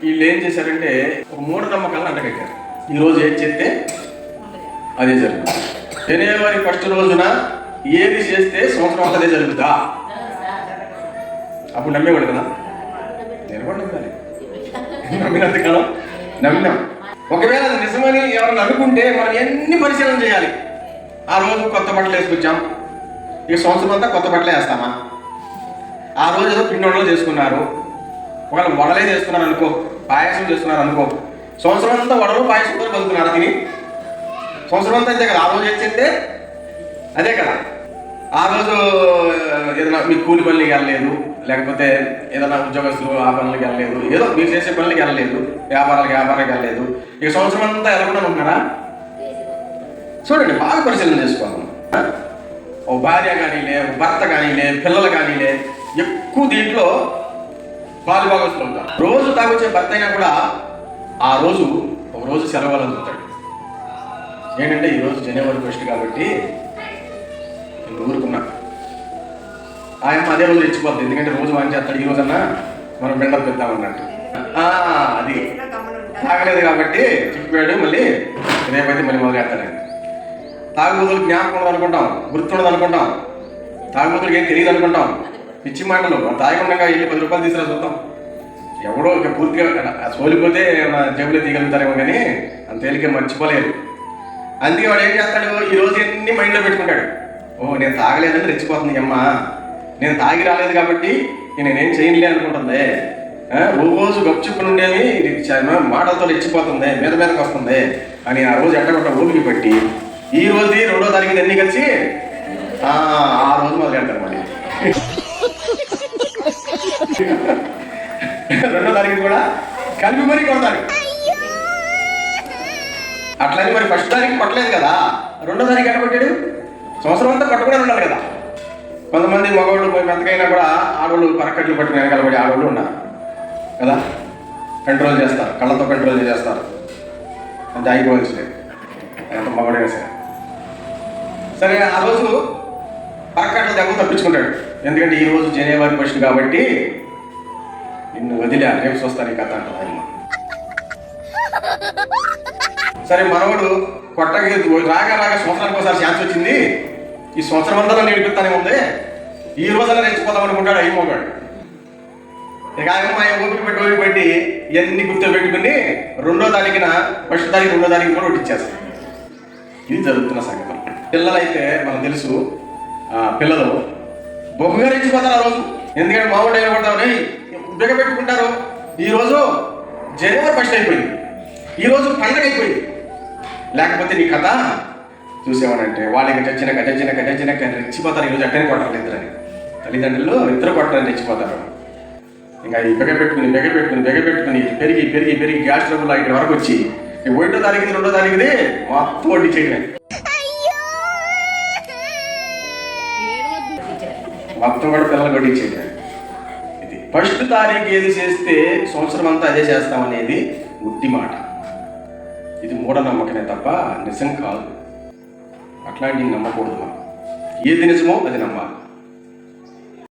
వీళ్ళు ఏం చేశారంటే ఒక మూఢనమ్మకాలను అంటగట్టారు. ఈరోజు ఏది చేస్తే అదే జరుగుతుంది. జనవరి 1 రోజున ఏది చేస్తే సంవత్సరం అంతా అదే జరుగుతా. అప్పుడు నమ్మేవాడు కదా, నేను కూడా నమ్మాలి. నమ్మినంత కాలం నమ్మినాం. ఒకవేళ అది నిజమని ఎవరైనా అనుకుంటే మనం ఎన్ని పరిశీలన చేయాలి. ఆ రోజు కొత్త బట్టలు వేసుకొచ్చాం, ఇక సంవత్సరం అంతా కొత్త బట్టలే వేస్తామా? ఆ రోజు ఏదో పిండి వంటలు చేసుకున్నారు, ఒకవేళ వడలే చేసుకున్నారు అనుకో, పాయసం చేస్తున్నారు అనుకో, సంవత్సరం అంతా వడలు పాయసంతో బతుకున్నారు తిని. సంవత్సరం అంతా అంతే కదా. ఆ రోజు ఏం చేస్తే అదే కదా. ఆ రోజు ఏదైనా మీకు కూలి పనులకి వెళ్ళలేదు, లేకపోతే ఏదైనా ఉద్యోగస్తులు ఆ పనులకి వెళ్ళలేదు, ఏదో మీరు చేసే పనులకి వెళ్ళలేదు, వ్యాపారాలకు వెళ్ళలేదు, ఇక సంవత్సరం అంతా వెళ్ళకుండా ఉంటున్నారా? చూడండి, బాగా పరిశీలన చేసుకోవాలి. ఓ భార్య కానీలే, ఓ భర్త కానీలే, పిల్లలు కానీలే, ఎక్కువ దీంట్లో పాలుభాగస్తులు ఉంటారు. రోజు తాగొచ్చే భర్త అయినా కూడా ఆ రోజు ఒక రోజు సెలవులను చూస్తాడు. ఏంటంటే ఈరోజు జనవరి 1 కాబట్టి నేను ఊరుకున్నా. ఆయన అదే రోజు రెచ్చిపోతుంది, ఎందుకంటే రోజు వాన్ చేస్తాడు, ఈ రోజన్నా మనం బెండలు పెద్దామన్నట్టు. అది తాగలేదు కాబట్టి చిక్కిపోయాడు, మళ్ళీ రేపైతే మళ్ళీ మొదలెడతాడండి. తాగుబోతులకు జ్ఞాపకం ఉండదు అనుకుంటాం, గుర్తుండదు అనుకుంటాం, తాగుబోతులకు ఏం తెలియదు అనుకుంటాం. పిచ్చి మాటలు. తాగకుండా వెళ్ళి 10 రూపాయలు తీసుకురా చూద్దాం. ఎవడో ఇక పూర్తిగా సోలిపోతే జేబులో తీయగలుగుతారేమో కానీ అంత తేలికే మర్చిపోలేరు. అందుకే వాడు ఏం చేస్తాడు, ఈ రోజు ఎన్ని మైండ్లో పెట్టుకుంటాడు. ఓ నేను తాగలేదని రెచ్చిపోతుంది అమ్మ, నేను తాగి రాలేదు కాబట్టి నేనేం చేయలే అనుకుంటుంది. రోజు గప్చుక్కుని ఉండేవి మాటలతో రెచ్చిపోతుంది, మీదకి వస్తుంది అని ఆ రోజు ఎట్టగొట్ట ఓపిక పెట్టి ఈ రోజు 2వ తారీఖు అన్ని కలిసి ఆ రోజు మొదలెడతారు. మళ్ళీ 2వ తారీఖు కూడా కలిపి మరీ కొడతారు. అట్లని మరి 1వ తారీఖు కొట్టలేదు కదా, 2వ తారీఖు ఎట్ట కొట్టాడు? సంవత్సరం అంతా కొట్టకుండా ఉండాలి కదా. కొంతమంది మగవాళ్ళు ఎంతకైనా కూడా ఆడవాళ్ళు పరకట్లు పట్టిన వెనకాలబడి ఆడవాళ్ళు ఉన్నారు కదా, కంట్రోల్ చేస్తారు, కళ్ళతో కంట్రోల్ చేస్తారు. అంతే ఆగిపోవాల్సిందే ఎంత మగవాడైనా సరే. సరే, ఆ రోజు పరకట్ల దెబ్బ తప్పించుకుంటాడు, ఎందుకంటే ఈ రోజు జనవరి 1 కాబట్టి నిన్ను వదిలే రేపు చూస్తాను ఈ కథ అంటారు ఆయన. సరే, మనవాడు కొట్టకి రాగా సంవత్సరానికి ఒకసారి ఛాన్స్ వచ్చింది, ఈ సంవత్సరం అంతా నన్ను ఏడిపిస్తానే ఉంది, ఈ రోజున రెచ్చిపోతాం అనుకుంటాడు అయ్యమోగాడు. ఇక ఆయన ఓపిక పెట్టి ఇవన్నీ గుర్తు పెట్టుకుని 2వ తారీఖున 1వ తారీఖు 2వ తారీఖు కూడా ఒట్టిచ్చేస్తాడు. ఇది జరుగుతున్న సంగతి. పిల్లలైతే మనకు తెలుసు, పిల్లలు బొగ్గుగా రెచ్చిపోతారు ఆ రోజు. ఎందుకంటే మామూలు అయినా కొడతామని బిగపెట్టుకుంటారు. ఈరోజు జనవరి 1 అయిపోయింది, ఈరోజు పండగ అయిపోయింది. లేకపోతే నీ కథ చూసేవాడంటే వాళ్ళకి చచ్చినాక రెచ్చిపోతారు. ఈరోజు అట్టనే కొట్టాలి ఇద్దరని, తల్లిదండ్రులు ఇద్దరు కొట్టాలని రెచ్చిపోతారు. ఇంకా ఈ బెగపెట్టుకుని పెరిగి గ్యాస్ ట్రబుల్ ఇక్కడి వరకు వచ్చి 1వ తారీఖు 2వ తారీఖుది మొత్తం వడ్డీ చేయడమే, మొత్తం కూడా పిల్లలు వడ్డీ చేయడమే. ఇది 1వ తారీఖు ఏది చేస్తే సంవత్సరం అంతా అదే చేస్తామనేది ఉట్టి మాట. ఇది మూఢనమ్మకమే తప్ప నిజం కాదు. అట్లాంటివి నమ్మకూడదు. మనం ఏది నిజమో అది నమ్మాలి.